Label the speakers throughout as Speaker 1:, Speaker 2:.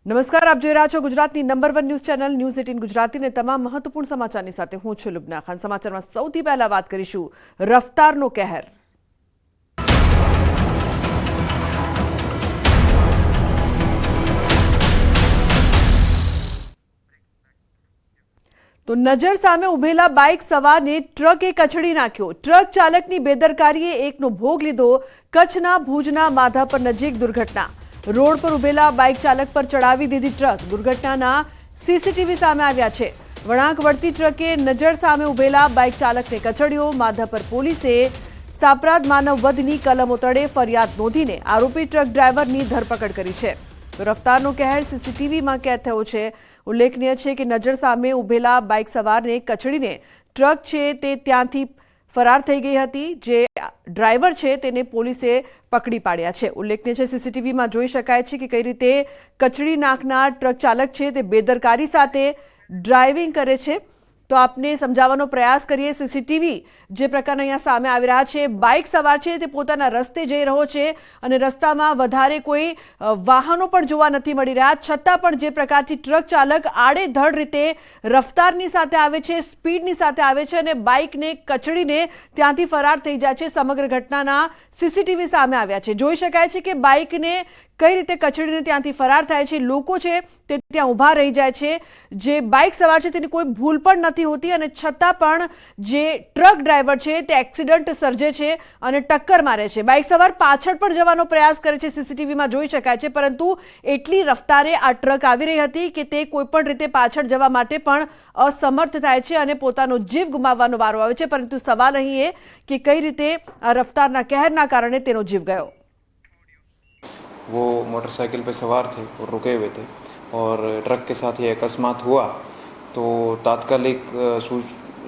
Speaker 1: નમસ્કાર, આપ જોઈ રહ્યા છો ગુજરાતની નંબર 1 ન્યૂઝ ચેનલ ન્યૂઝ 18 ગુજરાતીને તમામ મહત્વપૂર્ણ સમાચારની સાથે હું છું લુબના ખાન। સમાચારમાં સૌથી પહેલા વાત કરીશું રફતારનો કહેર। તો નજર સામે ઉભેલા બાઇક સવારને ટ્રકે કચડી નાખ્યો। ટ્રક ચાલકની બેદરકારીએ એકનો ભોગ લીધો। કચ્છના ભુજના માધાપર નજીક દુર્ઘટના। રોડ પર ઉભેલા બાઇક ચાલક પર ચડાવી દીધી ટ્રક। દુર્ઘટનાના સીસીટીવી સામે આવ્યા છે। વળાંક વળતી ટ્રકે નજર સામે ઉભેલા બાઇક ચાલકને કચડ્યો। માધાપર પોલીસે સાપરાધ માનવ વધની કલમો તળે ફરિયાદ નોંધીને આરોપી ટ્રક ડ્રાઈવરની ધરપકડ કરી છે। તો રફતારનો કહેર સીસીટીવીમાં કેદ થયો છે। ઉલ્લેખનીય છે કે નજર સામે ઉભેલા બાઇક સવારને કચડીને ટ્રક છે તે ત્યાંથી ફરાર થઈ ગઈ હતી। જે ડ્રાઈવર છે તેને પોલીસે પકડી પાડ્યા છે। ઉલ્લેખનીય છે સીસીટીવીમાં જોઈ શકાય છે કે કઈ રીતે કચડી નાખનાર ટ્રક ચાલક છે તે બેદરકારી સાથે ડ્રાઇવિંગ કરે છે। તો આપને સમજાવવાનો પ્રયાસ કરીએ। સીસીટીવી જે પ્રકારના અહીંયા સામે આવી રહ્યા છે, બાઇક સવાર છે તે પોતાના રસ્તે જઈ રહ્યો છે અને રસ્તામાં વધારે કોઈ વાહનો પણ જોવા નથી મળી રહ્યા, છતાં પણ જે પ્રકારથી ટ્રક ચાલક આડેધડ રીતે રફતારની સાથે આવે છે, સ્પીડની સાથે આવે છે અને બાઇકને કચડીને ત્યાંથી ફરાર થઈ જાય છે। સમગ્ર ઘટનાના સીસીટીવી સામે આવ્યા છે। જોઈ શકાય છે કે બાઇકને કઈ રીતે કચડીને ત્યાંથી ફરાર થાય છે। લોકો છે તે ત્યાં ઊભા રહી જાય છે। જે બાઇક સવાર છે તેની કોઈ ભૂલ પણ નથી હોતી અને છતાં પણ જે ટ્રક ડ્રાઈવર છે તે એક્સિડન્ટ સર્જે છે અને ટક્કર મારે છે। બાઇક સવાર પાછળ પણ જવાનો પ્રયાસ કરે છે, સીસીટીવીમાં જોઈ શકાય છે, પરંતુ એટલી રફતારે આ ટ્રક આવી રહી હતી કે તે કોઈ પણ રીતે પાછળ જવા માટે પણ અસમર્થ થાય છે અને પોતાનો જીવ ગુમાવવાનો વારો આવે છે। પરંતુ સવાલ અહીં એ કે કઈ રીતે આ રફતારના કહેરના કારણે તેનો જીવ ગયો।
Speaker 2: वो मोटरसाइकिल पे सवार थे और रुके हुए थे और ट्रक के साथ ये अकस्मात हुआ। तो तात्कालिक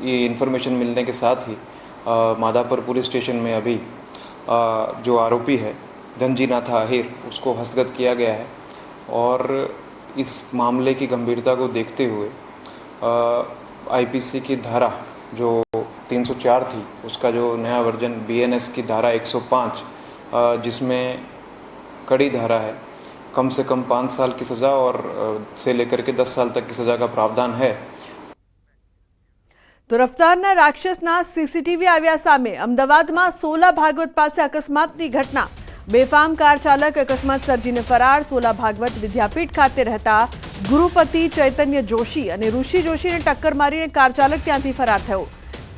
Speaker 2: ये इन्फॉर्मेशन मिलने के साथ ही माधापुर पुलिस स्टेशन में अभी जो आरोपी है धनजीनाथा आहिर उसको हस्तगत किया गया है और इस मामले की गंभीरता को देखते हुए आईपीसी की धारा जो 304 थी उसका जो नया वर्जन BNS की धारा 105 जिसमें कड़ी धारा है, कम से कम 5 साल की सजा और से लेकर के 10 साल तक की सजा का प्रावधान है।
Speaker 1: तो रफ्ताરના રાક્ષસના સીસીટીવી આવ્યા સામે। અમદાવાદમાં સોલા ભાગવત પાસે અકસ્માતની ઘટના। બેફામ કાર ચાલક અકસ્માત સર્જીને ફરાર। સોલા ભાગવત વિદ્યાપીઠ ખાતે રહેતા ગુરુપતિ ચૈતન્ય જોશી અને ઋષિ જોશીને ટક્કર મારીને કાર ચાલક ત્યાંથી ફરાર થયો।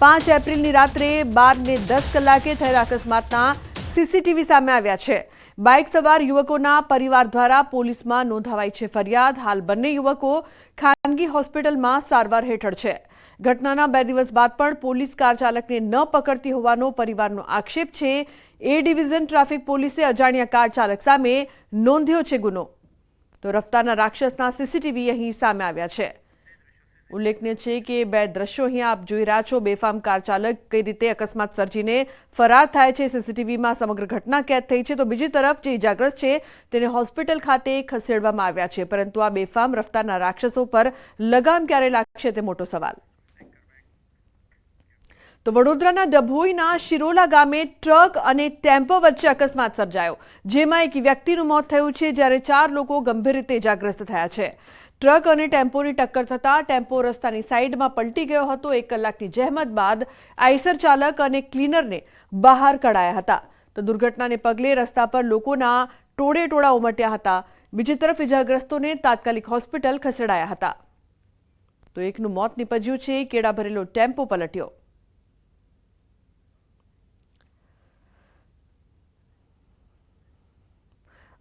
Speaker 1: 5 એપ્રિલની રાત્રે 12:10 કલાકે થયેલા અકસ્માતના સીસીટીવી સામે આવ્યા છે। બાઇક સવાર યુવકોના પરિવાર દ્વારા પોલીસમાં નોંધાવાઈ છે ફરિયાદ। હાલ બંને યુવકો ખાનગી હોસ્પિટલમાં સારવાર હેઠળ છે। ઘટનાના 2 દિવસ બાદ પણ પોલીસ કાર ચાલકને ન પકડતી હોવાનો પરિવારનો આક્ષેપ છે। એ ડિવિઝન ટ્રાફિક પોલીસે અજાણ્યા કાર ચાલક સામે નોંધ્યો છે ગુનો। તો રફતારના રાક્ષસના સીસીટીવી અહીં સામે આવ્યા છે। ઉલ્લેખનીય છે કે 2 દ્રશ્યો અહીં આપ જોઈ રહ્યા છો। બેફામ કાર ચાલક કઈ રીતે અકસ્માત સર્જીને ફરાર થાય છે, સીસીટીવીમાં સમગ્ર ઘટના કેદ થઈ છે। તો બીજી તરફ જે ઇજાગ્રસ્ત છે તેને હોસ્પિટલ ખાતે ખસેડવામાં આવ્યા છે, પરંતુ આ બેફામ રફતારના રાક્ષસો પર લગામ ક્યારે લાગશે તે મોટો સવાલ। તો વડોદરાના ડભોઈના શિરોલા ગામે ટ્રક અને ટેમ્પો વચ્ચે અકસ્માત સર્જાયો, જેમાં એક વ્યક્તિનું મોત થયું છે જ્યારે 4 લોકો ગંભીર રીતે ઇજાગ્રસ્ત થયા છે। ટ્રક અને ટેમ્પોની ટક્કર થતાં ટેમ્પો રસ્તાની સાઈડમાં પલટી ગયો હતો। 1 કલાકની જહેમત બાદ આઈસર ચાલક અને ક્લીનરને બહાર કઢાયા હતા। તો દુર્ઘટનાને પગલે રસ્તા પર લોકોના ટોળે-ટોળા ઉમટ્યા હતા। બીજી તરફ ઇજાગ્રસ્તોને તાત્કાલિક હોસ્પિટલ ખસેડાયા હતા। તો એકનું મોત નીપજ્યું છે। કેળા ભરેલો ટેમ્પો પલટ્યો।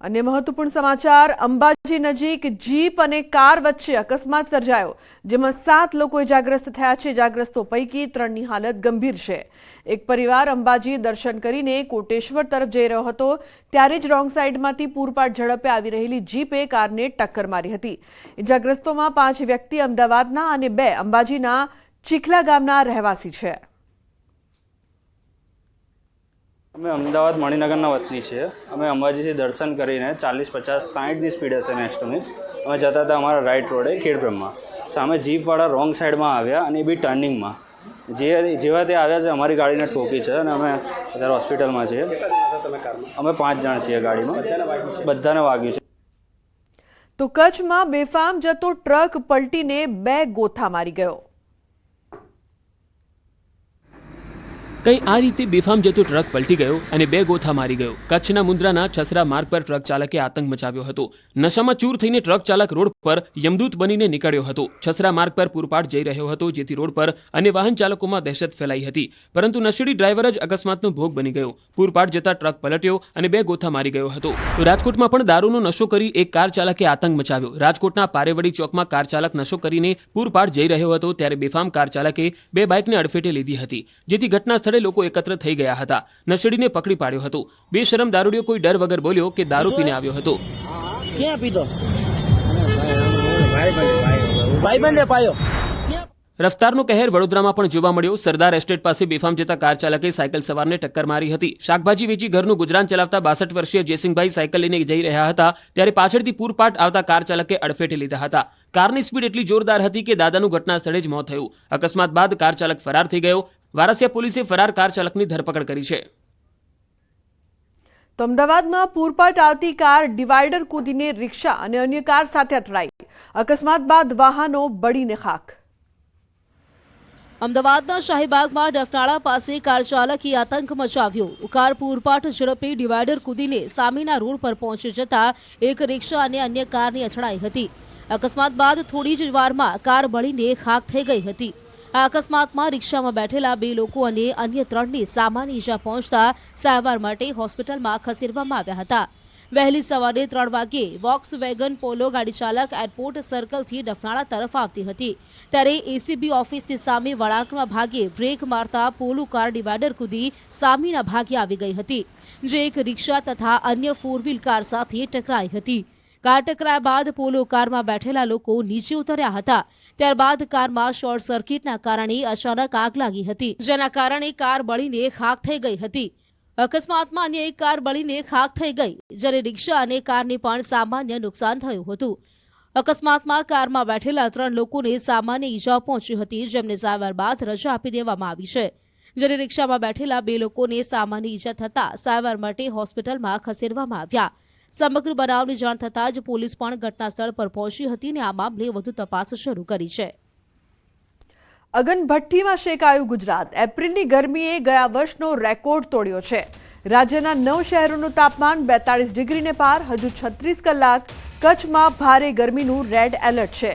Speaker 1: अन्य महत्वपूर्ण समाचार। अंबाजी नजीक जीप અને કાર વચ્ચે અકસ્માત સર્જાયો, જેમાં 7 લોકો ઇજાગ્રસ્ત થયા છે। ઇજાગ્રસ્તો પૈકી 3ની હાલત ગંભીર છે। એક પરિવાર અંબાજી દર્શન કરીને કોટેશ્વર તરફ જઈ રહ્યો હતો ત્યારે જ રોંગ સાઈડમાંથી પૂરપાટ ઝડપે આવી રહેલી જીપે કારને ટક્કર મારી હતી। ઇજાગ્રસ્તોમાં 5 વ્યક્તિ અમદાવાદના અને 2 અંબાજીના ચીખલા ગામના રહેવાસી છે।
Speaker 3: અમે અમદાવાદ મણિનગરના વતની છીએ। અમે અંબાજીથી દર્શન કરીને 40, 50, 60ની સ્પીડ હશે મેક્સ ટુ મેક્સ અમે જતા હતા અમારા રાઈટ રોડે ખેડબ્રહ્મા। સામે જીપવાળા રોંગ સાઈડમાં આવ્યા અને એ બી ટર્નિંગમાં। જેવા તે આવ્યા છે અમારી ગાડીને ઠોકી છે અને અમે અત્યારે હોસ્પિટલમાં છીએ। અમે 5 જણ છીએ ગાડીમાં, બધાને વાગ્યું છે।
Speaker 1: તો કચ્છમાં બેફામ જતો ટ્રક પલટીને 2 ગોથા મારી ગયો.
Speaker 4: કઈ આ રીતે બેફામ જતો ટ્રક પલટી ગયો અને 2 ગોથા મારી ગયો. કચ્છના મુન્દ્રાના છસરા માર્ગ પર ટ્રક ચાલકે આતંક મચાવ્યો હતો. નશામાં ચૂર થઈને ટ્રક ચાલક રોડ પર યમદૂત બનીને નીકળ્યો હતો. છસરા માર્ગ પર પૂરપાટ જઈ રહ્યો હતો, જેથી રોડ પર અન્ય વાહન ચાલકોમાં દહેશત ફેલાઈ હતી. પરંતુ નશેડી ડ્રાઈવર જ અકસ્માતનો ભોગ બની ગયો. પૂરપાટ જતા ટ્રક પલટ્યો અને 2 ગોથા મારી ગયો હતો. તો રાજકોટમાં પણ દારૂનો નશો કરી એક કાર ચાલકે આતંક મચાવ્યો. રાજકોટના પારેવડી ચોકમાં કાર ચાલક નશો કરીને પૂરપાટ જઈ રહ્યો હતો, ત્યારે બેફામ કાર ચાલકે 2 બાઇકને અડફેટે લીધી હતી, જેથી ઘટના સ્થળે લોકો એકત્ર થઈ ગયા હતા. નશેડીને પકડી પાડ્યો હતો. બેશરમ દારૂડિયો કોઈ ડર વગર બોલ્યો કે દારૂ પીને આવ્યો હતો.
Speaker 5: ક્યાં પીધો? ભાઈબંધે પાયો.
Speaker 4: રફતારનો કહેર વડોદરામાં પણ જોવા મળ્યો. સરદાર એસ્ટેટ પાસે બેફામ જતા કાર ચાલકે સાયકલ સવારને ટક્કર મારી હતી. શાકભાજી વેચી ઘરનું ગુજરાન ચલાવતા 62 વર્ષીય જયસિંહભાઈ સાયકલ લઈને જઈ રહ્યા હતા, ત્યારે પાછળથી પૂરપાટ આવતા કાર ચાલકે અડફેટે લીધા હતા. કારની સ્પીડ એટલી જોરદાર હતી કે દાદાનું ઘટના સ્થળે જ મોત થયું. અકસ્માત બાદ કાર ચાલક ફરાર થઈ ગયો. વારસિયા પોલીસે ફરાર કાર ચાલકની ધરપકડ કરી છે.
Speaker 1: તો અમદાવાદમાં પૂરપાટ આવતી કાર ડિવાઈડર કૂદીને રિક્ષા અને અન્ય કાર સાથે અથડાઈ. અકસ્માત બાદ વાહનો બળીને ખાખ.
Speaker 6: અમદાવાદના શાહીબાગમાં ડફનાળા પાસે કાર ચાલકે આતંક મચાવ્યો. કાર પૂરપાટ ઝડપે ડિવાઈડર કૂદીને સામેના રોડ પર પહોંચી જતા એક રિક્ષા અને અન્ય કારની અથડાઈ હતી. અકસ્માત બાદ થોડી જ વારમાં કાર બળીને ખાખ થઈ ગઈ હતી. આ અકસ્માતમાં રિક્ષામાં બેઠેલા 2 લોકો અને અન્ય 3ને સામાન્ય ઈજા પહોંચતા સારવાર માટે હોસ્પિટલમાં ખસેડવામાં આવ્યા હતા. વહેલી સવારે 3 વાગ્યે વોક્સવેગન પોલો ગાડી ચાલક એરપોર્ટ સર્કલથી ડફનાળા તરફ આવતી હતી, ત્યારે એસીબી ઓફિસની સામે વળાંકના ભાગે બ્રેક મારતા પોલો કાર ડિવાઈડર કૂદી સામેના ભાગે આવી ગઈ હતી, જે એક રિક્ષા તથા અન્ય 4 વ્હીલ કાર સાથે ટકરાઈ હતી. કાર ટકરાયા બાદ પોલો કારમાં બેઠેલા લોકો નીચે ઉતર્યા હતા. ત્યારબાદ કારમાં શોર્ટ સર્કિટના કારણે અચાનક આગ લાગી હતી, જેના કારણે કાર બળીને ખાખ થઈ ગઈ હતી. અકસ્માતમાં અન્ય એક કાર બળીને ખાખ થઈ ગઈ, જ્યારે રિક્ષા અને કારને પણ સામાન્ય નુકસાન થયું હતું. અકસ્માતમાં કારમાં બેઠેલા 3 લોકોને સામાન્ય ઈજા પહોંચી હતી, જેમને સારવાર બાદ રજા આપી દેવામાં આવી છે. જ્યારે રિક્ષામાં બેઠેલા 2 લોકોને સામાન્ય ઈજા થતા સારવાર માટે હોસ્પિટલમાં ખસેડવામાં આવ્યા. સમગ્ર બનાવની જાણ થતાં જ પોલીસ પણ ઘટના સ્થળ પર પહોંચી હતી અને આ મામલે વધુ તપાસ શરૂ કરી છે.
Speaker 1: અગનભઠ્ઠીમાં શેકાયું ગુજરાત. એપ્રિલની ગરમીએ ગયા વર્ષનો રેકોર્ડ તોડ્યો છે. રાજ્યના 9 શહેરોનું તાપમાન 42 ડિગ્રીને પાર. હજુ 36 કલાક કચ્છમાં ભારે ગરમીનું રેડ એલર્ટ છે.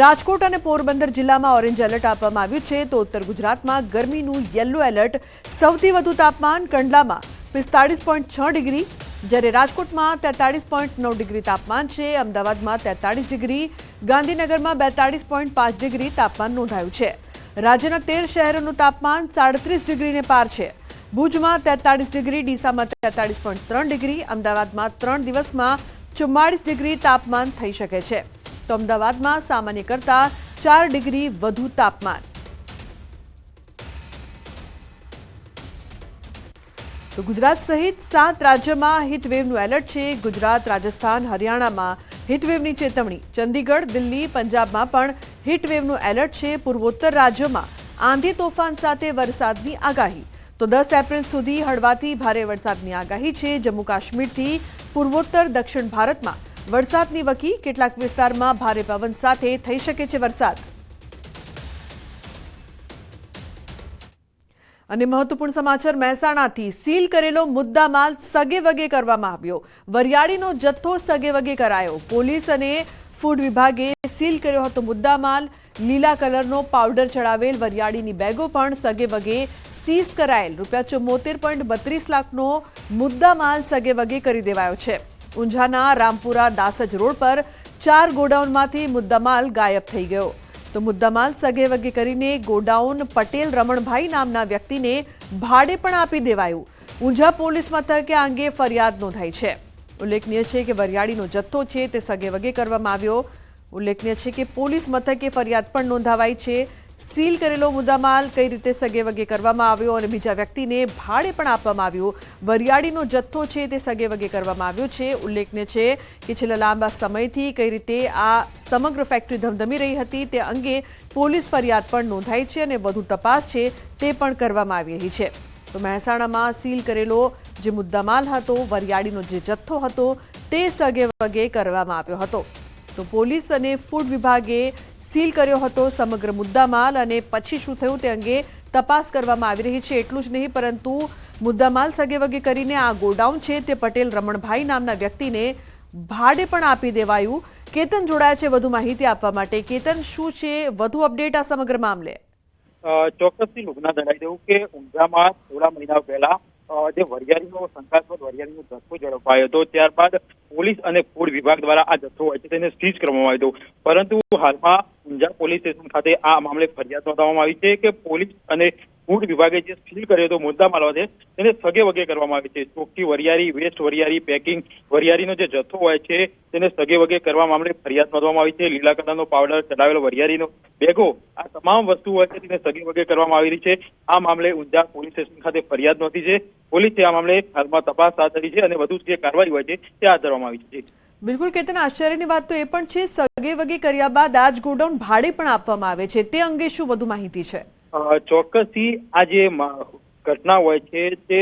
Speaker 1: રાજકોટ અને પોરબંદર જિલ્લામાં ઓરેન્જ એલર્ટ આપવામાં આવ્યું છે, તો ઉત્તર ગુજરાતમાં ગરમીનું યલો એલર્ટ. સૌથી વધુ તાપમાન કંડલામાં 45.6 ડિગ્રી, જ્યારે રાજકોટમાં 43.9 ડિગ્રી તાપમાન છે. અમદાવાદમાં 43 ડિગ્રી, ગાંધીનગરમાં 42.5 ડિગ્રી તાપમાન નોંધાયું છે. રાજ્યના 13 શહેરોનું તાપમાન 37 ડિગ્રીને પાર છે. ભુજમાં 43 ડિગ્રી, ડીસામાં 43.3 ડિગ્રી, અમદાવાદમાં 3 દિવસમાં 44 ડિગ્રી તાપમાન થઈ શકે છે. તો અમદાવાદમાં સામાન્ય કરતાં 4 ડિગ્રી વધુ તાપમાન. તો ગુજરાત સહિત 7 રાજ્યમાં હીટવેવનું એલર્ટ છે. ગુજરાત, રાજસ્થાન, હરિયાણામાં હીટવેવની ચેતવણી. ચંદીગઢ, દિલ્હી, પંજાબમાં પણ હીટવેવનું એલર્ટ છે. પૂર્વોત્તર રાજ્યોમાં આંધી તોફાન સાથે વરસાદની આગાહી. તો 10 એપ્રિલ સુધી હળવાથી ભારે વરસાદની આગાહી છે. જમ્મુ કાશ્મીરથી પૂર્વોત્તર દક્ષિણ ભારતમાં વરસાદની વકી. કેટલાક વિસ્તારમાં ભારે પવન સાથે થઈ શકે છે વરસાદ. અને મહત્વપૂર્ણ સમાચાર મહેસાણાથી. સીલ કરેલો મુદ્દામાલ સગેવગે કરવામાં આવ્યો. વરિયાળીનો જથ્થો સગેવગે કરાયો. પોલીસ અને ફૂડ વિભાગે સીલ કર્યો હતો મુદ્દામાલ. લીલા કલરનો પાવડર ચડાવેલ વરિયાળીની બેગો પણ સગેવગે સીઝ કરાયેલ. ₹74.32 લાખનો મુદ્દામાલ સગેવગે કરી દેવાયો છે. ઊંઝાના રામપુરા દાસજ રોડ પર 4 ગોડાઉનમાંથી મુદ્દામાલ ગાયબ થઈ ગયો. તો મુદ્દામાલ સગેવગે કરીને ગોડાઉન પટેલ રમણભાઈ નામના વ્યક્તિને ભાડે પણ આપી દેવાયું. ઊંઝા પોલીસ મથકે આ અંગે ફરિયાદ નોંધાઈ છે. ઉલ્લેખનીય છે કે વરિયાળીનો જથ્થો છે તે સગેવગે કરવામાં આવ્યો. ઉલ્લેખનીય છે કે પોલીસ મથકે ફરિયાદ પણ નોંધાવાઈ છે. સીલ કરેલો મુદ્દામાલ કઈ રીતે સગેવગે કરવામાં આવ્યો અને બીજા વ્યક્તિને ભાડે પણ આપવામાં આવ્યું. વરિયાળીનો જથ્થો છે તે સગેવગે કરવામાં આવ્યો છે. ઉલ્લેખનીય છે કે છેલ્લા લાંબા સમયથી કઈ રીતે આ સમગ્ર ફેક્ટરી ધમધમી રહી હતી તે અંગે પોલીસ ફરિયાદ પણ નોંધાઈ છે અને વધુ તપાસ છે તે પણ કરવામાં આવી રહી છે. તો મહેસાણામાં સીલ કરેલો જે મુદ્દામાલ હતો, વરિયાળીનો જે જથ્થો હતો તે સગેવગે કરવામાં આવ્યો હતો. તો પોલીસ અને ફૂડ વિભાગે સીલ કર્યો હતો સમગ્ર મુદ્દામાલ અને પછી શું થયું તે અંગે તપાસ કરવામાં આવી રહી છે. એટલું જ નહીં પરંતુ મુદ્દામાલ સગેવગે કરીને આ ગોડાઉન છે તે પટેલ રમણભાઈ નામના વ્યક્તિને ભાડે પણ આપી દેવાયું. કેતન જોડાયા છે વધુ માહિતી આપવા માટે. કેતન, શું છે વધુ અપડેટ આ સમગ્ર મામલે?
Speaker 7: ચોક્કસથી લુગના જણાવી દઉં કે ઊંઝામાં થોડા મહિના પહેલા જે વરિયાળીનો શંકાસ્પદ વરિયાળીનો જથ્થો ઝડપાયો હતો, ત્યારબાદ પોલીસ અને ફૂડ વિભાગ દ્વારા આ જથ્થો હોય છે તેને સીઝ કરવામાં આવ્યો હતો. પરંતુ હાલમાં ઊંઝા પોલીસ સ્ટેશન ખાતે આ મામલે ફરિયાદ નોંધવામાં આવી છે કે પોલીસ અને ફૂડ વિભાગે જે સીલ કર્યો હતો મુદ્દામાલ છે તેને સગે વગે કરવામાં આવે છે. ચોખ્ખી વરિયાળી, વેસ્ટ વરિયાળી, પેકિંગ વરિયાળીનો જે જથ્થો હોય છે તેને સગે વગે કરવા મામલે ફરિયાદ નોંધવામાં આવી છે. લીલા કલરનો પાવડર, ચડાવેલો વરિયાળીનો બેગો, આ તમામ વસ્તુ હોય છે તેને સગે વગે કરવામાં આવી રહી છે. આ મામલે ઊંઝા પોલીસ સ્ટેશન ખાતે ફરિયાદ નોંધી છે. પોલીસે આ મામલે હાલમાં તપાસ હાથ ધરી છે અને વધુ જે કાર્યવાહી હોય છે તે હાથ ધરવામાં આવી છે.
Speaker 1: બિલકુલ કેતન, આશ્ચર્યની વાત તો એ પણ છે સગે વગે કર્યા બાદ આ જ ગોડાઉન ભાડે પણ આપવામાં આવે છે, તે અંગે શું વધુ માહિતી છે?
Speaker 7: ચોક્કસથી આ જે ઘટના હોય છે તે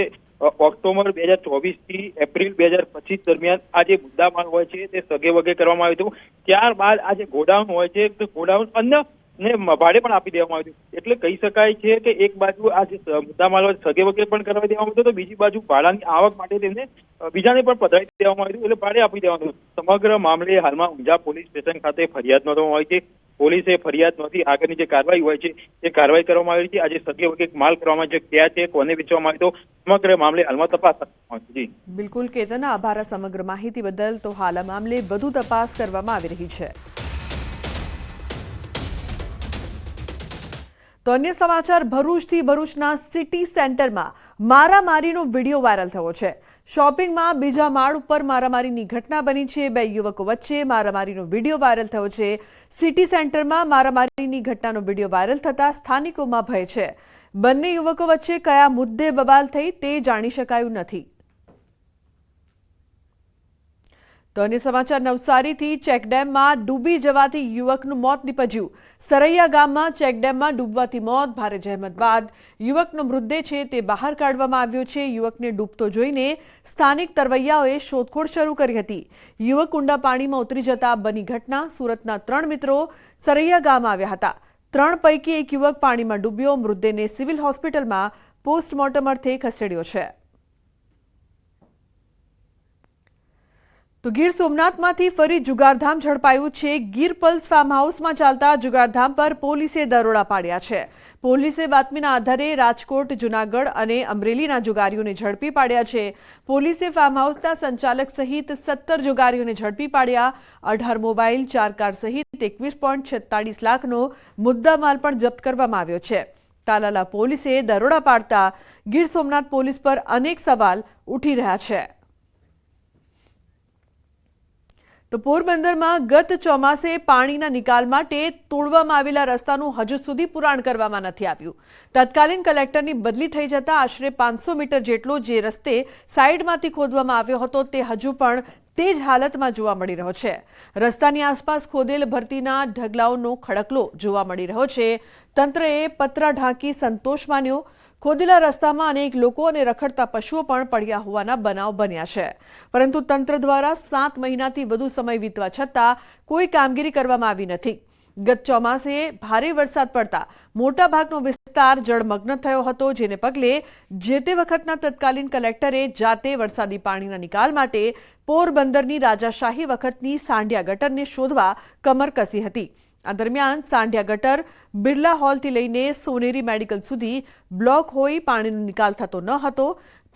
Speaker 7: ઓક્ટોબર 2024 થી એપ્રિલ 2025 દરમિયાન આ જે મુદ્દામાલ હોય છે તે સગે વગે કરવામાં આવ્યું હતું. ત્યારબાદ આ જે ગોડાઉન હોય છે તે ગોડાઉન અન્ય ને ભાડે પણ આપી દેવામાં આવ્યું. એટલે કહી શકાય છે કે એક બાજુ આ જે મુદ્દામાલ સગે વગે પણ કરાવી દેવામાં આવ્યો તો બીજી બાજુ ભાડાની આવક માટે તેમને બીજાને પણ પધરાવી દેવામાં આવ્યું, એટલે ભાડે આપી દેવાનું. સમગ્ર મામલે હાલમાં ઊંઝા પોલીસ સ્ટેશન ખાતે ફરિયાદ નોંધવામાં આવી છે. પોલીસે ફરિયાદ નોંધી આગળની જે કાર્યવાહી હોય છે તે કાર્યવાહી કરવામાં આવી છે. આજે સગે વગે માલ કરવામાં છે, ક્યાં છે, કોને વેચવામાં આવ્યો, સમગ્ર મામલે હાલમાં તપાસ કરવામાં આવી છે.
Speaker 1: બિલકુલ કેતન, આભાર સમગ્ર માહિતી બદલ. તો હાલ આ મામલે વધુ તપાસ કરવામાં આવી રહી છે. તો અન્ય સમાચાર, ભરૂચથી ભરૂચના સિટી સેન્ટરમાં મારામારીનો વિડીયો વાયરલ થયો છે. શોપિંગમાં બીજા માળ ઉપર મારામારીની ઘટના બની છે. બે યુવકો વચ્ચે મારામારીનો વિડીયો વાયરલ થયો છે. સિટી સેન્ટરમાં મારામારીની ઘટનાનો વિડીયો વાયરલ થતા સ્થાનિકોમાં ભય છે. બંને યુવકો વચ્ચે કયા મુદ્દે બબાલ થઈ તે જાણી શકાયું નથી. તો અન્ય સમાચાર, નવસારીથી ચેકડેમમાં ડૂબી જવાથી યુવકનું મોત નીપજ્યું. સરૈયા ગામમાં ચેકડેમમાં ડૂબવાથી મોત. ભારે જહેમત બાદ યુવકનો મૃતદેહ છે તે બહાર કાઢવામાં આવ્યો છે. યુવકને ડૂબતો જોઈને સ્થાનિક તરવૈયાઓએ શોધખોળ શરૂ કરી હતી. યુવક ઊંડા પાણીમાં ઉતરી જતા બની ઘટના. સુરતના 3 મિત્રો સરૈયા ગામ આવ્યા હતા. 3 પૈકી એક યુવક પાણીમાં ડૂબ્યો. મૃતદેહને સિવિલ હોસ્પિટલમાં પોસ્ટમોર્ટમ અર્થે ખસેડ્યો છે. તો ગીર સોમનાથમાંથી ફરી જુગારધામ ઝડપાયું છે. ગીર પલ્સ ફાર્મ હાઉસમાં ચાલતા જુગારધામ પર પોલીસે દરોડા પાડ્યા છે. પોલીસે બાતમીના આધારે રાજકોટ, જૂનાગઢ અને અમરેલીના જુગારીઓને ઝડપી પાડ્યા છે. પોલીસે ફાર્મ હાઉસના સંચાલક સહિત 17 જુગારીઓને ઝડપી પાડ્યા. 18 મોબાઈલ, 4 કાર સહિત 21.46 લાખનો મુદ્દામાલ પણ જપ્ત કરવામાં આવ્યો છે. તાલાલા પોલીસે દરોડા પાડતા ગીર સોમનાથ પોલીસ પર અનેક સવાલ ઉઠી રહ્યા છે. તો પોરબંદરમાં ગત ચોમાસે પાણીના નિકાલ માટે તોડવામાં આવેલા રસ્તાનું હજુ સુધી પુરાણ કરવામાં નથી આવ્યું. તત્કાલીન કલેક્ટરની બદલી થઈ જતા આશરે 500 મીટર જેટલો જે રસ્તે સાઈડમાંથી ખોદવામાં આવ્યો હતો તે હજુ પણ તે જ હાલતમાં જોવા મળી રહ્યો છે. રસ્તાની આસપાસ ખોદેલ ભરતીના ઢગલાઓનો ખડકલો જોવા મળી રહ્યો છે. તંત્રએ પતરા ઢાંકી સંતોષ માન્યો. ખોદેલા રસ્તામાં અનેક લોકો અને રખડતા પશુઓ પણ પડ્યા હોવાના બનાવ બન્યા છે. પરંતુ તંત્ર દ્વારા 7 મહિનાથી વધુ સમય વીતવા છતાં કોઈ કામગીરી કરવામાં આવી નથી. ગત ચોમાસે ભારે વરસાદ પડતા મોટાભાગનો વિસ્તાર જળમગ્ન થયો હતો, જેને પગલે જે તે વખતના તત્કાલીન કલેક્ટરે જાતે વરસાદી પાણીના નિકાલ માટે પોરબંદરની રાજાશાહી વખતની સાંઢિયા ગટરને શોધવા કમર કસી હતી. આ દરમિયાન સાંઢિયા ગટર બિરલા હોલથી લઈને સોનેરી મેડિકલ સુધી બ્લોક હોઈ પાણીનો નિકાલ થતો ન હતો.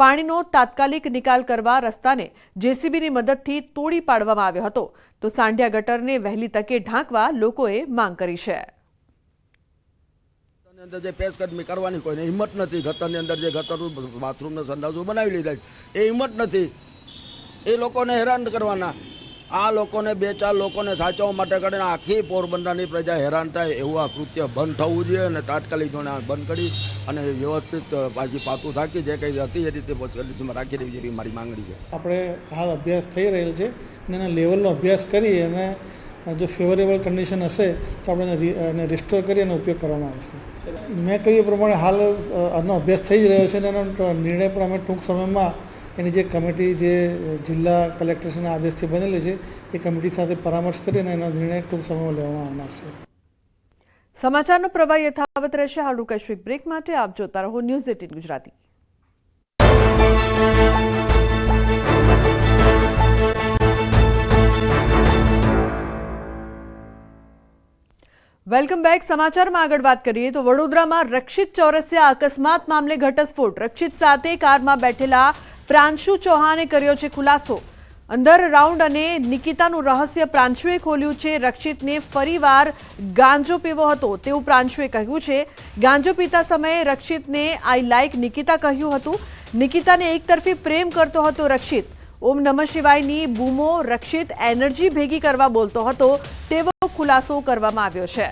Speaker 1: પાણીનો તાત્કાલિક નિકાલ કરવા રસ્તાને જેસીબીની મદદથી તોડી પાડવામાં આવ્યો હતો. તો સાંઢિયા ગટરને વહેલી તકે ઢાંકવા લોકોએ માંગ કરી છે.
Speaker 5: અંદર જે પેશકદમી કરવાની કોઈને હિંમત નથી. ગટરની અંદર જે ગટર બાથરૂમને સંડાસો બનાવી લીધા એ હિંમત નથી. એ લોકોને હેરાન કરવાના. આ લોકોને 2-4 લોકોને સાચવવા માટે કરીને આખી પોરબંદરની પ્રજા હેરાન થાય એવું આ કૃત્ય બંધ થવું જોઈએ અને તાત્કાલિક ધોરણે બંધ કરી અને વ્યવસ્થિત પાછી પાતું થાકી જે કંઈ હતી એ રીતે પોલીસમાં રાખી દેવી જેવી મારી માંગણી છે.
Speaker 8: આપણે હાલ અભ્યાસ થઈ રહેલ છે અને એના લેવલનો અભ્યાસ કરી અને જો ફેવરેબલ કન્ડિશન હશે તો આપણે એને રિસ્ટોર કરી અને ઉપયોગ કરવામાં આવશે. મેં કહ્યું એ પ્રમાણે હાલ આનો અભ્યાસ થઈ જ રહ્યો છે અને એનો નિર્ણય પણ અમે ટૂંક સમયમાં એની જે કમિટી જે જિલ્લા કલેક્ટરના આદેશથી બનેલી છે એ કમિટી સાથે પરામર્શ કરીને એનો નિર્ણય ટૂંક સમયમાં લેવામાં આવનાર છે.
Speaker 1: સમાચારનો પ્રવાહ યથાવત રહેશે. હાલ રોકાઈશું એક બ્રેક માટે. આપ જોતા રહો ન્યૂઝ 18 ગુજરાતી. Welcome back. સમાચારમાં આગળ વાત કરીએ તો વડોદરામાં રક્ષિત ચોરસિયા અકસ્માત મામલે ઘટસ્ફોટ. રક્ષિત સાથે કારમાં બેઠેલા પ્રાંશુ ચૌહાણે કર્યો છે ખુલાસો. અંદર રાઉન્ડ અને નિકિતાનું રહસ્ય પ્રાંશુએ ખોલ્યું છે. રક્ષિતને ફરીવાર ગાંજો પીવો હતો તેવું પ્રાંશુએ કહ્યું છે. ગાંજો પીતા સમયે રક્ષિતને આઈ લાઇક નિકિતા કહ્યું હતું. નિકિતાને એકતરફી પ્રેમ કરતો હતો રક્ષિત. ઓમ નમઃ શિવાયની બૂમો રક્ષિત એનર્જી ભેગી કરવા બોલતો હતો તેવો ખુલાસો કરવામાં આવ્યો છે.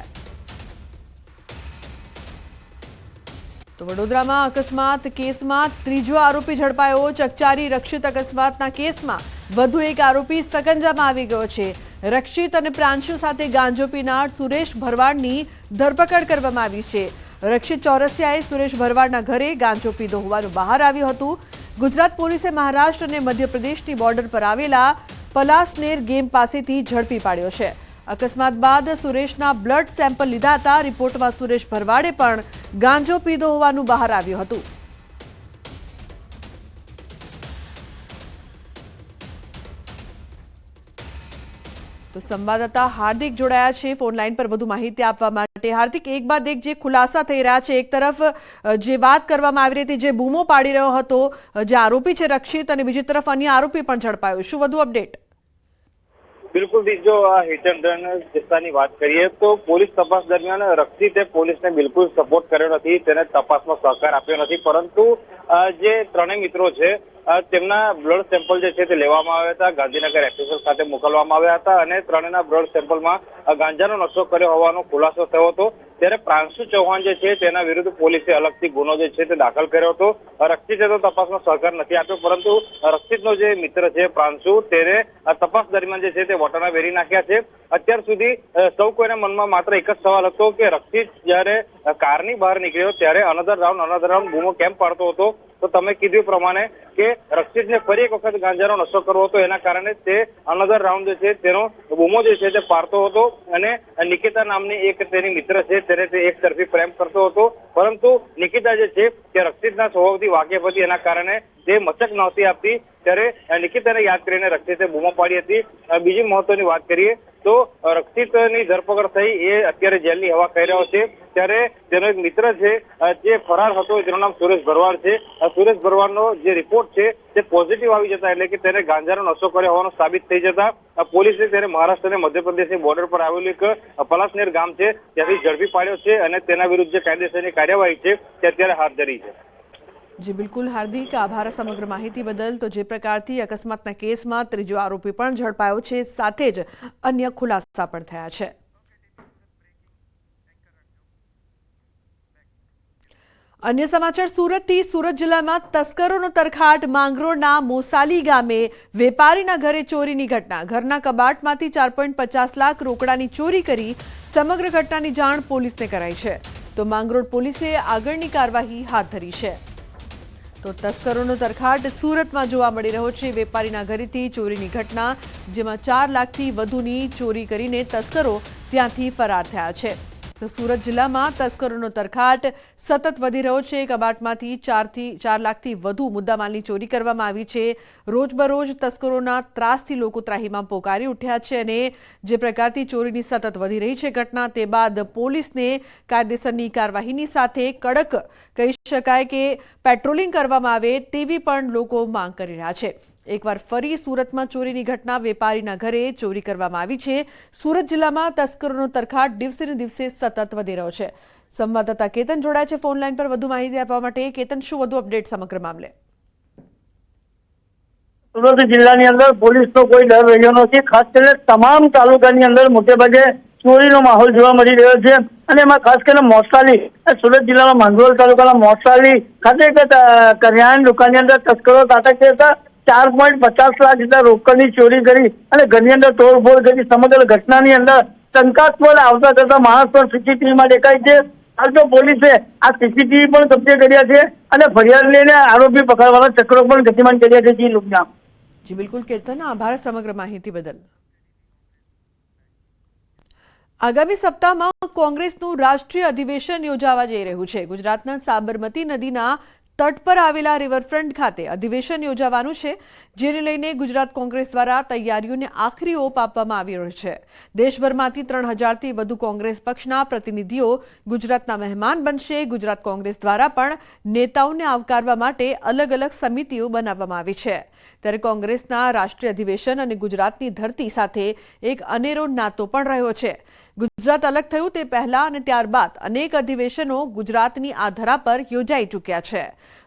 Speaker 1: તો વડોદરામાં અકસ્માત કેસમાં ત્રીજો આરોપી ઝડપાયો. ચકચારી રક્ષિત અકસ્માતના કેસમાં વધુ એક આરોપી સકંજામાં આવી ગયો છે. રક્ષિત અને પ્રાંશુ સાથે ગાંજો પીનાર સુરેશ ભરવાડની ધરપકડ કરવામાં આવી છે. રક્ષિત ચોરસિયાએ સુરેશ ભરવાડના ઘરે ગાંજો પીધો હોવાનું બહાર આવ્યું હતું. ગુજરાત પોલીસે મહારાષ્ટ્ર અને મધ્યપ્રદેશની બોર્ડર પર આવેલા પલાસનેર ગેમ પાસેથી ઝડપી પાડ્યો છે. અકસ્માત બાદ સુરેશના બ્લડ સેમ્પલ લીધા હતા. રિપોર્ટમાં સુરેશ ભરવાડે પણ ગાંજો પીધો હોવાનું બહાર આવ્યું હતું. તો સંવાદદાતા હાર્દિક જોડાયા છે ફોન લાઈન પર વધુ માહિતી આપવા માટે. હાર્દિક, એક બાદ એક જે ખુલાસા થઈ રહ્યા છે, એક તરફ જે વાત કરવામાં આવી રહી હતી, જે બૂમો પાડી રહ્યો હતો જે આરોપી છે રક્ષિત, અને બીજી તરફ અન્ય આરોપી પણ ઝડપાયો. શું વધુ અપડેટ?
Speaker 7: બિલકુલ, જો આ હિટએન્ડ કિસ્સાની વાત કરીએ તો પોલીસ તપાસ દરમિયાન રક્ષિતે પોલીસને બિલકુલ સપોર્ટ કર્યો નથી, તેને તપાસમાં સહકાર આપ્યો નથી. પરંતુ જે ત્રણેય મિત્રો છે તેમના બ્લડ સેમ્પલ જે છે તે લેવામાં આવ્યા હતા, ગાંધીનગર એફએસએલ ખાતે મોકલવામાં આવ્યા હતા અને ત્રણેયના બ્લડ સેમ્પલમાં ગાંજાનો નશો કર્યો હોવાનો ખુલાસો થયો હતો. ત્યારે પ્રાંશુ ચૌહાણ જે છે તેના વિરુદ્ધ પોલીસે અલગથી ગુનો જે છે તે દાખલ કર્યો હતો. રક્ષિતે તો તપાસમાં સહકાર નથી આપ્યો, પરંતુ રક્ષિતનો જે મિત્ર છે પ્રાંશુ, તેને તપાસ દરમિયાન જે છે તે વટાણા વેરી નાખ્યા છે. અત્યાર સુધી સૌ કોઈના મનમાં માત્ર એક જ સવાલ હતો કે રક્ષિત જયારે કારની બહાર નીકળ્યો ત્યારે અનધર રાઉન્ડ બૂમો કેમ પાડતો હતો. તો તમે કીધું પ્રમાણે કે રક્ષિતને ફરી એક વખત ગાંજાનો નશો કરવો હતો, એના કારણે તે અનધર રાઉન્ડ જે છે તેનો બૂમો જે છે તે પાડતો હતો અને નિકિતા નામની એક તેની મિત્ર છે તેને તે એક તરફી પ્રેમ કરતો હતો. પરંતુ નિકિતા જે છે તે રક્ષિતના સ્વભાવથી વાકેફ હતી, એના કારણે તે મચક નહોતી આપતી. ત્યારે નિકિતાને યાદ કરીને રક્ષિતે બૂમો પાડી હતી. બીજી મહત્વની વાત કરીએ તો રક્ષિતની ધરપકડ થઈ એ અત્યારે જેલની હવા કહી રહ્યો છે. ત્યારે તેનો એક મિત્ર છે જે ફરાર હતો, તેનું નામ સુરેશ ભરવાડ છે. સુરેશ ભરવાડનો જે રિપોર્ટ છે તે પોઝિટિવ આવી જતા, એટલે કે તેને ગાંજાનો નશો કર્યો હોવાનું સાબિત થઈ જતા પોલીસે તેને મહારાષ્ટ્ર અને મધ્યપ્રદેશની બોર્ડર પર આવેલું એક પલાસનેર ગામ છે ત્યાંથી ઝડપી પાડ્યો છે અને તેના વિરુદ્ધ જે કાયદેસરની કાર્યવાહી છે તે અત્યારે હાથ ધરી છે.
Speaker 1: જી બિલકુલ હાર્દિક, આભાર સમગ્ર માહિતી બદલ. તો જે પ્રકારથી અકસ્માતના કેસમાં ત્રીજો આરોપી પણ ઝડપાયો છે, સાથે જ અન્ય ખુલાસા પણ થયા છે. અન્ય સમાચાર સુરતથી. સુરત જિલ્લામાં તસ્કરોનો તરખાટ. માંગરોળના મોસાલી ગામે વેપારીના ઘરે ચોરીની ઘટના. ઘરના કબાટમાંથી 4.50 લાખ રોકડાની ચોરી કરી સમગ્ર ઘટનાની જાણ પોલીસને કરાઈ છે. તો માંગરોળ પોલીસે આગળની કાર્યવાહી હાથ ધરી છે. તો તસ્કરોનો તરખાટ સુરતમાં જોવા મળી રહ્યો છે. વેપારીના ઘરેથી ચોરીની ઘટના, જેમાં 4 લાખથી વધુની ચોરી કરીને તસ્કરો ત્યાંથી ફરાર થયા છે. તો સુરત જિલ્લામાં તસ્કરોનો તરખાટ સતત વધી રહ્યો છે. કબાટમાંથી 4 લાખથી વધુ મુદ્દામાલની ચોરી કરવામાં આવી છે. રોજબરોજ તસ્કરોના ત્રાસથી લોકો ત્રાહીમામ પોકારી ઉઠ્યા છે અને જે પ્રકારથી ચોરીની સતત વધી રહી છે ઘટના, તે બાદ પોલીસને કાયદેસરની કાર્યવાહીની સાથે કડક કહી શકાય કે પેટ્રોલિંગ કરવામાં આવે તેવી પણ લોકો માંગ કરી રહ્યા છે. એકવાર ફરી સુરતમાં ચોરીની ઘટના. વેપારીના ઘરે ચોરી કરવામાં આવી છે. સુરત જિલ્લામાં તસ્કરોનો તરખાટ દિવસે ને દિવસે સતત વધી રહ્યો છે. સંવાદદાતા કેતન જોડાય છે ફોન લાઈન પર વધુ માહિતી આપવા માટે. કેતન, શું વધુ અપડેટ સમગ્ર મામલે?
Speaker 9: સુરત જિલ્લાની અંદર પોલીસનો કોઈ ડર રહ્યો નથી. ખાસ કરીને તમામ તાલુકાની અંદર મોટેભાગે ચોરીનો માહોલ જોવા મળી રહ્યો છે અને એમાં ખાસ કરીને મોસાલી, સુરત જિલ્લાના માંગરોળ તાલુકાના મોસાલી ખાતે એક કરિયાણાની દુકાનની અંદર તસ્કરો ત્રાટક્યા હતા. 4.50 લાખ જેટલા રોકડની ચોરી કરી અને ઘરની અંદર તોડફોડ કરી. સમગ્ર ઘટનાની અંદર શંકાસ્પદ આવતા જતા માણસ પણ સીસીટીવીમાં દેખાય છે. હાલ તો પોલીસે આ સીસીટીવી પણ કબજે કર્યા છે અને ફરિયાદ લઈને આરોપી પકડવાના ચક્રો પણ ગતિમાન કર્યા છે. જી લુકના.
Speaker 1: જી બિલકુલ કેતન, આભાર સમગ્ર માહિતી બદલ. આગામી સપ્તાહમાં કોંગ્રેસનું રાષ્ટ્રીય અધિવેશન યોજાવા જઈ રહ્યું છે. ગુજરાતના સાબરમતી નદીના તટ પર આવેલા રિવરફ્રન્ટ ખાતે અધિવેશન યોજાવાનું છે, જેને લઈને ગુજરાત કોંગ્રેસ દ્વારા તૈયારીઓને આખરી ઓપ આપવામાં આવી રહ્યો છે. દેશભરમાંથી 3000થી વધુ કોંગ્રેસ પક્ષના પ્રતિનિધિઓ ગુજરાતના મહેમાન બનશે. ગુજરાત કોંગ્રેસ દ્વારા પણ નેતાઓને આવકારવા માટે અલગ અલગ સમિતિઓ બનાવવામાં આવી છે. ત્યારે કોંગ્રેસના રાષ્ટ્રીય અધિવેશન અને ગુજરાતની ધરતી સાથે એક અનેરો નાતો પણ રહ્યો છે. ગુજરાત અલગ થયું તે પહેલા અને ત્યારબાદ અનેક અધિવેશનો ગુજરાતની આ ધરા પર યોજાઈ ચૂક્યા છે.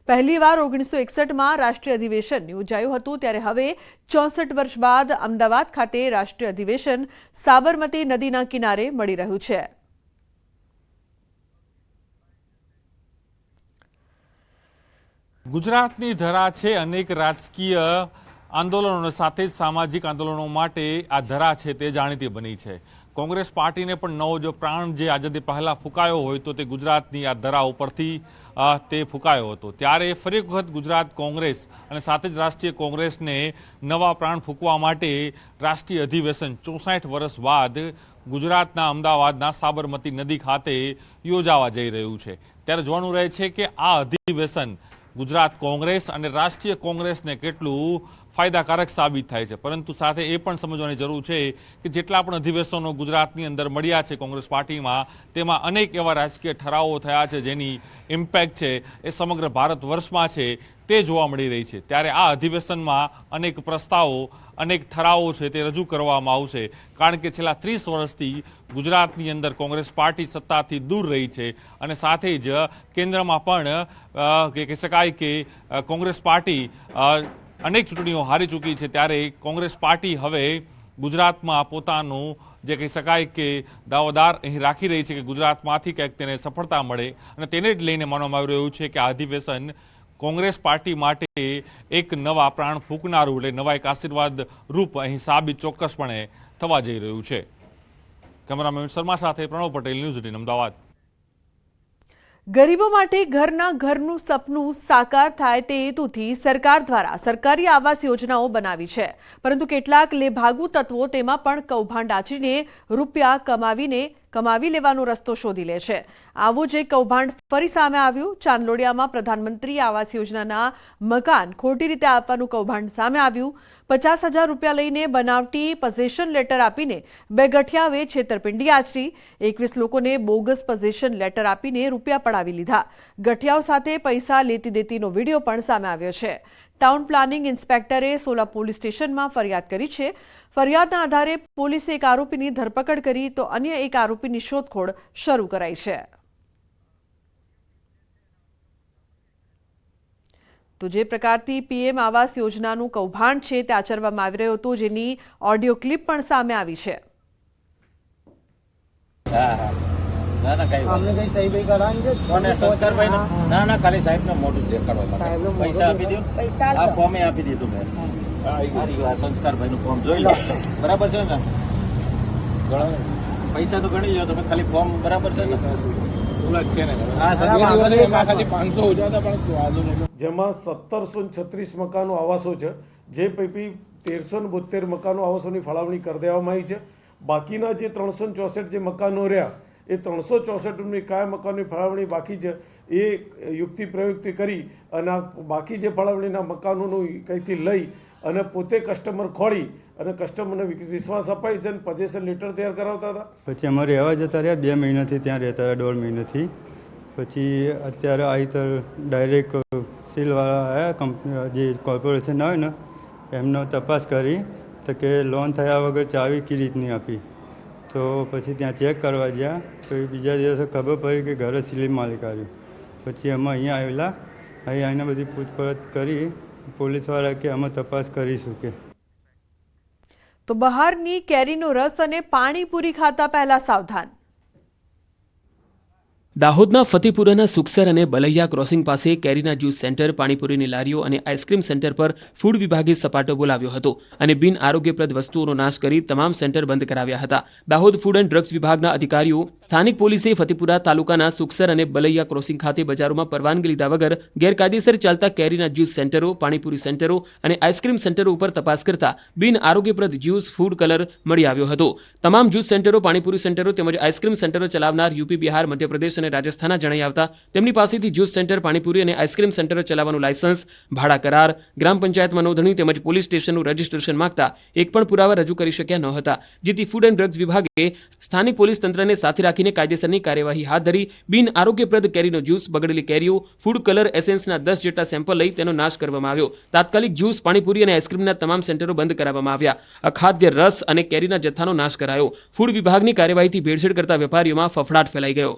Speaker 1: પહેલીવાર 1961માં રાષ્ટ્રીય અધિવેશન યોજાયું હતું, ત્યારે હવે 64 વર્ષ બાદ અમદાવાદ ખાતે રાષ્ટ્રીય અધિવેશન સાબરમતી નદીના કિનારે મળી રહ્યું છે.
Speaker 10: ગુજરાતની ધરા છે અનેક રાજકીય આંદોલનો સાથે સામાજિક આંદોલનો માટે આ ધરા છે તે જાણીતી બની છે. કોંગ્રેસ પાર્ટીને પણ નવો જો પ્રાણ જે આઝાદી પહેલા ફૂંકાયો હોય તો તે ગુજરાતની આ ધરા ઉપરથી તે ફૂંકાયો હતો. ત્યારે ફરી વખત ગુજરાત કોંગ્રેસ અને સાથે જ રાષ્ટ્રીય કોંગ્રેસને નવા પ્રાણ ફૂંકવા માટે રાષ્ટ્રીય અધિવેશન 64 વર્ષ બાદ ગુજરાતના અમદાવાદના સાબરમતી નદી ખાતે યોજાવા જઈ રહ્યું છે. ત્યારે જોવાનું રહે છે કે આ અધિવેશન ગુજરાત કોંગ્રેસ અને રાષ્ટ્રીય કોંગ્રેસને કેટલું ફાયદાકારક સાબિત થાય છે. પરંતુ સાથે એ પણ સમજવાની જરૂર છે કે જેટલા પણ અધિવેશનો ગુજરાતની અંદર મળ્યા છે કોંગ્રેસ પાર્ટીમાં, તેમાં અનેક એવા રાજકીય ઠરાવો થયા છે જેની ઇમ્પેક્ટ છે એ સમગ્ર ભારત વર્ષમાં છે તે જોવા મળી રહી છે. ત્યારે આ અધિવેશનમાં અનેક પ્રસ્તાવો, અનેક ઠરાવો છે તે રજૂ કરવામાં આવશે. કારણ કે છેલ્લા 30 વર્ષથી ગુજરાતની અંદર કોંગ્રેસ પાર્ટી સત્તાથી દૂર રહી છે અને સાથે જ કેન્દ્રમાં પણ કહી શકાય કે કોંગ્રેસ પાર્ટી અનેક ચૂંટણીઓ હારી ચૂકી છે. ત્યારે કોંગ્રેસ પાર્ટી હવે ગુજરાતમાં પોતાનું જે કહી શકાય કે દાવેદાર અહીં રાખી રહી છે કે ગુજરાતમાંથી કંઈક તેને સફળતા મળે, અને તેને જ લઈને માનવામાં આવી રહ્યું છે કે આ અધિવેશન કોંગ્રેસ પાર્ટી માટે એક નવા પ્રાણ ફૂંકનારું, એટલે નવા એક આશીર્વાદ રૂપ અહીં સાબિત ચોક્કસપણે થવા જઈ રહ્યું છે. કેમેરામેન શર્મા સાથે પ્રણવ પટેલ, ન્યૂઝ 18 અમદાવાદ.
Speaker 1: ગરીબો માટે ઘરનું સપનું સાકાર થાય તે હેતુથી સરકાર દ્વારા સરકારી આવાસ યોજનાઓ બનાવી છે, પરંતુ કેટલાક લેભાગુ તત્વો તેમાં પણ કૌભાંડ આચરીને રૂપિયા કમાવી લેવાનો રસ્તો શોધી લે છે. આવું જ એક કૌભાંડ ફરી સામે આવ્યું. ચાંદલોડિયામાં પ્રધાનમંત્રી આવાસ યોજનાના મકાન ખોટી રીતે આપવાનું કૌભાંડ સામે આવ્યું. 50,000 રૂપિયા લઈને બનાવટી પોઝેશન લેટર આપીને 2 ગઠિયાઓએ છેતરપિંડી આચરી. 21 લોકોને બોગસ પોઝેશન લેટર આપીને રૂપિયા પડાવી લીધા. ગઠિયાઓ સાથે પૈસા લેતી દેતીનો વિડીયો પણ સામે આવ્યો છે. ટાઉન પ્લાનિંગ ઇન્સ્પેક્ટરે સોલા પોલીસ સ્ટેશનમાં ફરિયાદ કરી છે. ફરિયાદના આધારે પોલીસે એક આરોપીની ધરપકડ કરી તો અન્ય એક આરોપીની શોધખોળ શરૂ કરાઈ છે. તો જે પ્રકારથી પીએમ આવાસ યોજનાનું કૌભાંડ છે તે આચરવામાં આવી રહ્યું હતું, જેની ઓડિયો ક્લિપ પણ સામે આવી છે.
Speaker 11: પૈસા આપી દો, આ ફોર્મે આપી દીધું મેં. સંસ્કારભાઈ નું ફોર્મ જોઈ લો, બરાબર છે ને? પૈસા તો ગણી લો તમે, ખાલી ફોર્મ બરાબર છે ને?
Speaker 12: જેમાં 1736 મકાનો આવાસો છે, જે પૈકી 1372 મકાનો આવાસોની ફાળવણી કરી દેવામાં આવી છે. બાકીના જે 364 જે મકાનો રહ્યા એ 364ની કયા મકાનની ફાળવણી બાકી છે એ યુક્તિ પ્રયુક્તિ કરી અને બાકી જે ફાળવણીના મકાનોનું કંઈથી લઈ અને પોતે કસ્ટમર ખોળી અને કસ્ટમરને વિશ્વાસ અપાય છે અને પોઝેશન લેટર તૈયાર કરાવતા હતા.
Speaker 13: પછી અમારે રહેવા જતા રહ્યા 2 મહિનાથી, ત્યાં રહેતા રહ્યા 1.5 મહિનાથી. પછી અત્યારે આઈતર ડાયરેક્ટ સીલવાળા આવ્યા, કંપની જે કોર્પોરેશન આવે ને એમનો તપાસ કરી તો કે લોન થયા વગર ચાવી કેવી રીતની આપી. તો પછી ત્યાં ચેક કરવા ગયા તો બીજા દિવસે ખબર પડી કે ઘરે સીલી માલિક આવ્યું. પછી અમે અહીંયા આવેલા, અહીં આવીને બધી પૂછપરછ કરી. પોલીસવાળા કે અમે તપાસ કરીશું કે.
Speaker 1: તો બહારની કેરીનો રસ અને પાણીપુરી ખાતા પહેલા સાવધાન.
Speaker 4: દાહોદના ફતેપુરાના સુખસર અને બલૈયા ક્રોસિંગ પાસે કેરીના જ્યુસ સેન્ટર, પાણીપુરીની લારીઓ અને આઈસ્ક્રીમ સેન્ટર પર ફૂડ વિભાગે સપાટો બોલાવ્યો હતો અને બિન આરોગ્યપ્રદ વસ્તુઓનો નાશ કરી તમામ સેન્ટર બંધ કરાવ્યા હતા. દાહોદ ફૂડ એન્ડ ડ્રગ્સ વિભાગના અધિકારીઓ, સ્થાનિક પોલીસે ફતેપુરા તાલુકાના સુખસર અને બલૈયા ક્રોસિંગ ખાતે બજારોમાં પરવાનગી લીધા વગર ગેરકાયદેસર ચાલતા કેરીના જ્યુસ સેન્ટરો, પાણીપુરી સેન્ટરો અને આઈસ્ક્રીમ સેન્ટરો ઉપર તપાસ કરતા બિન આરોગ્યપ્રદ જ્યુસ, ફૂડ કલર મળી આવ્યો હતો. તમામ જ્યુસ સેન્ટરો, પાણીપુરી સેન્ટરો તેમજ આઈસ્ક્રીમ સેન્ટરો ચલાવનાર યુપી, બિહાર, મધ્યપ્રદેશ અને રાજસ્થાનના જણાઈ આવતા તેમની પાસેથી જ્યુસ સેન્ટર, પાણીપુરી અને આઈસ્ક્રીમ સેન્ટરો ચલાવવાનું લાયસન્સ, ભાડા કરાર, ગ્રામ પંચાયતમાં નોંધણી તેમજ પોલીસ સ્ટેશનનું રજીસ્ટ્રેશન માંગતા એક પણ પુરાવા રજૂ કરી શક્યા ન હતા. જેથી ફૂડ એન્ડ ડ્રગ્સ વિભાગે સ્થાનિક પોલીસ તંત્રને સાથે રાખીને કાયદેસરની કાર્યવાહી હાથ ધરી બિન આરોગ્યપ્રદ કેરીનો જ્યુસ, બગડેલી કેરીઓ, ફૂડ કલર એસેન્સના 10 જેટલા સેમ્પલ લઈ તેનો નાશ કરવામાં આવ્યો. તાત્કાલિક જ્યુસ, પાણીપુરી અને આઈસ્ક્રીમના તમામ સેન્ટરો બંધ કરાવવામાં આવ્યા. અખાદ્ય રસ અને કેરીના જથ્થાનો નાશ કરાયો. ફૂડ વિભાગની કાર્યવાહીથી ભેળસેળ કરતા વેપારીઓમાં ફફડાટ ફેલાઈ ગયો.